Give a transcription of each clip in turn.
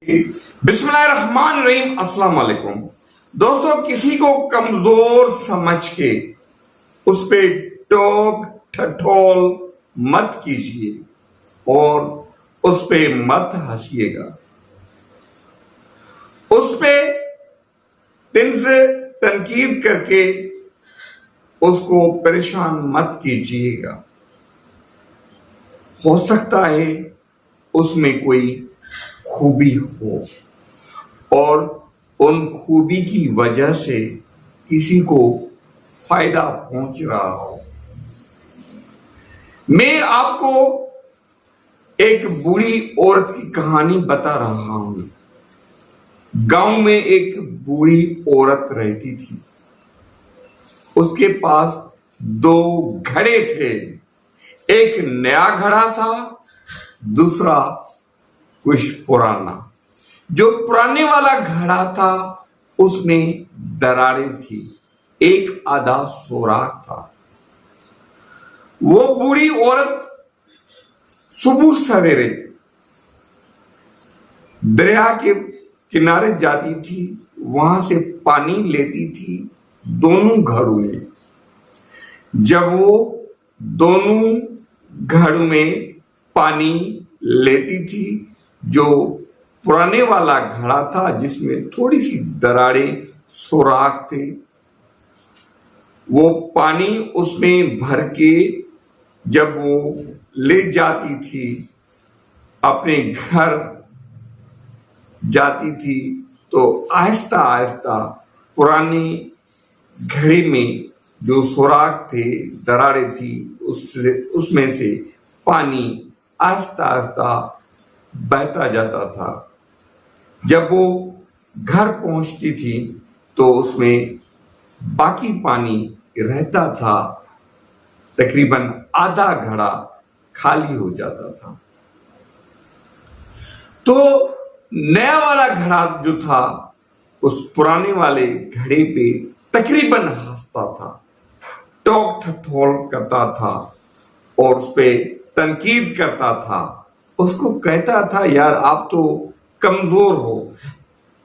बिस्मिल्लाहिर्रहमानिर्रहीम। अस्सलाम वालेकुम दोस्तों, किसी को कमजोर समझ के उस पे टोक ठठोल मत कीजिए और उस पे मत हंसिएगा। उस पे दिन से तनकीद करके उसको परेशान मत कीजिएगा। हो सकता है उसमें कोई खूबी हो और उन खूबी की वजह से किसी को फायदा पहुंच रहा हो। मैं आपको एक बूढ़ी औरत की कहानी बता रहा हूं। गांव में एक बूढ़ी औरत रहती थी। उसके पास दो घड़े थे। एक नया घड़ा था, दूसरा कुछ पुराना। जो पुराने वाला घड़ा था उसमें दरारें थी, एक आधा सुराख था। वो बूढ़ी औरत सुबह सवेरे दरिया के किनारे जाती थी, वहां से पानी लेती थी दोनों घड़ों में। जब वो दोनों घड़ों में पानी लेती थी, जो पुराने वाला घड़ा था जिसमें थोड़ी सी दरारें सुराख थे, वो पानी उसमें भर के जब वो ले जाती थी अपने घर जाती थी, तो आहिस्ता आहिस्ता पुरानी घड़े में जो सुराख थे, दरारें थी, उसमें से पानी आहिस्ता आहिस्ता बहता जाता था। जब वो घर पहुंचती थी तो उसमें बाकी पानी रहता था, तकरीबन आधा घड़ा खाली हो जाता था। तो नया वाला घड़ा जो था उस पुराने वाले घड़े पे तकरीबन हंसता था, टोक ठठोल करता था और उस पे तनकीद करता था। उसको कहता था, यार आप तो कमजोर हो,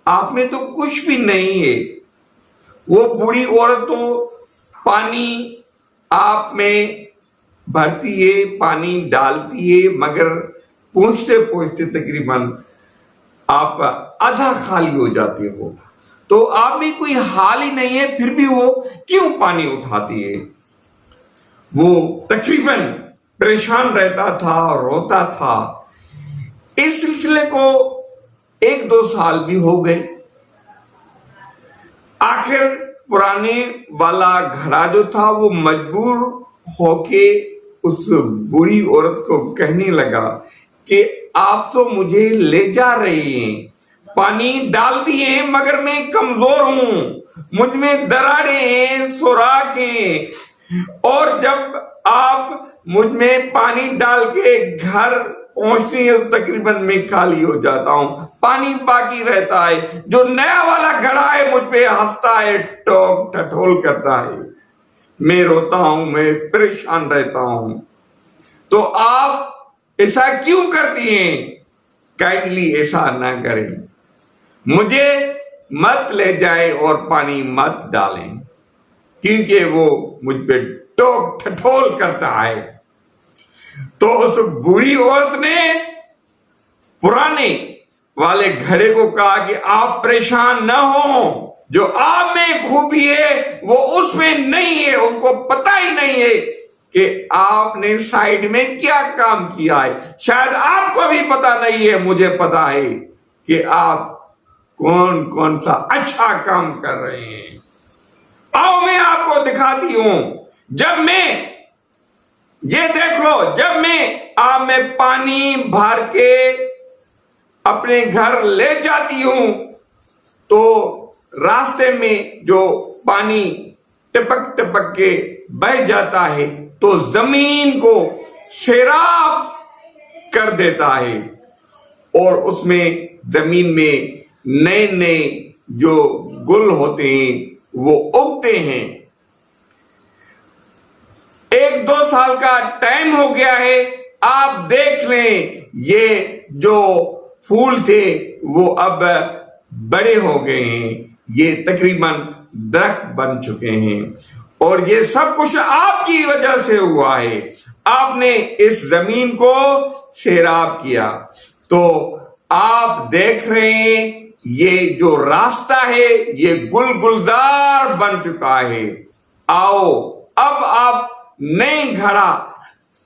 आप में तो कुछ भी नहीं है। वो बूढ़ी औरत तो पानी आप में भरती है, पानी डालती है, मगर पहुंचते पहुंचते तकरीबन आप आधा खाली हो जाते हो। तो आप में कोई हाल ही नहीं है, फिर भी वो क्यों पानी उठाती है? वो तकरीबन परेशान रहता था, रोता था। इस सिलसिले को 1-2 साल भी हो गए। आखिर पुराने वाला घड़ा जो था वो मजबूर होके उस बूढ़ी औरत को कहने लगा कि आप तो मुझे ले जा रहे हैं, पानी डालती हैं, मगर मैं कमजोर हूं, मुझ में दरारें हैं, सुराख हैं, और जब आप मुझ में पानी डाल के घर पहुंचती है तो तकरीबन मैं खाली हो जाता हूं, पानी बाकी रहता है। जो नया वाला घड़ा है मुझ पे हंसता है, टोक ठठोल करता है, मैं रोता हूं, मैं परेशान रहता हूं। तो आप ऐसा क्यों करती हैं? काइंडली ऐसा ना करें, मुझे मत ले जाए और पानी मत डालें, क्योंकि वो मुझ पे टोक ठठोल करता है। तो उस बूढ़ी औरत ने पुराने वाले घड़े को कहा कि आप परेशान न हो, जो आप में खूबी है वो उसमें नहीं है, उसको पता ही नहीं है कि आपने साइड में क्या काम किया है। शायद आपको भी पता नहीं है, मुझे पता है कि आप कौन कौन सा अच्छा काम कर रहे हैं। आओ मैं आपको दिखाती हूं। जब मैं, ये देख लो, जब मैं आप में पानी भर के अपने घर ले जाती हूं तो रास्ते में जो पानी टपक टपक के बह जाता है तो जमीन को सैराब कर देता है और उसमें जमीन में नए नए जो गुल होते हैं वो उगते हैं। 1-2 साल का टाइम हो गया है, आप देख लें ये जो फूल थे वो अब बड़े हो गए हैं, ये तकरीबन दरख्त बन चुके हैं, और ये सब कुछ आपकी वजह से हुआ है। आपने इस जमीन को सैराब किया। तो आप देख रहे हैं ये जो रास्ता है ये गुलगुलजार बन चुका है। आओ अब आप नए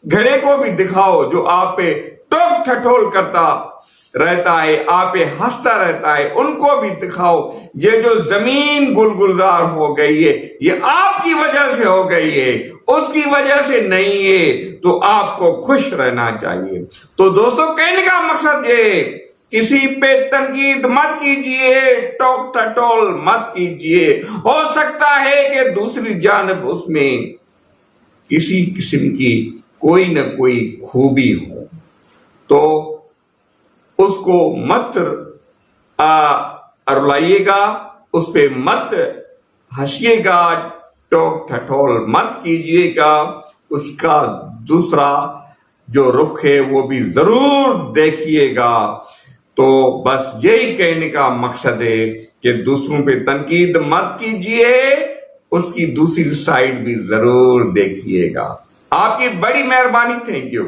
घड़े को भी दिखाओ जो आप पे टोक ठठोल करता रहता है, आप पे हंसता रहता है, उनको भी दिखाओ। ये जो जमीन गुलगुलजार हो गई है ये आपकी वजह से हो गई है, उसकी वजह से नहीं है। तो आपको खुश रहना चाहिए। तो दोस्तों, कहने का मकसद ये, किसी पे तनकीद मत कीजिए, टोक टटोल मत कीजिए। हो सकता है कि दूसरी जानब उसमें किसी किस्म की कोई न कोई खूबी हो, तो उसको मत रुलाइएगा, उस पे मत हंसिएगा, टोक ठठोल मत कीजिएगा। उसका दूसरा जो रुख है वो भी जरूर देखिएगा। तो बस यही कहने का मकसद है कि दूसरों पे तनकीद मत कीजिए, उसकी दूसरी साइड भी जरूर देखिएगा। आपकी बड़ी मेहरबानी। Thank you.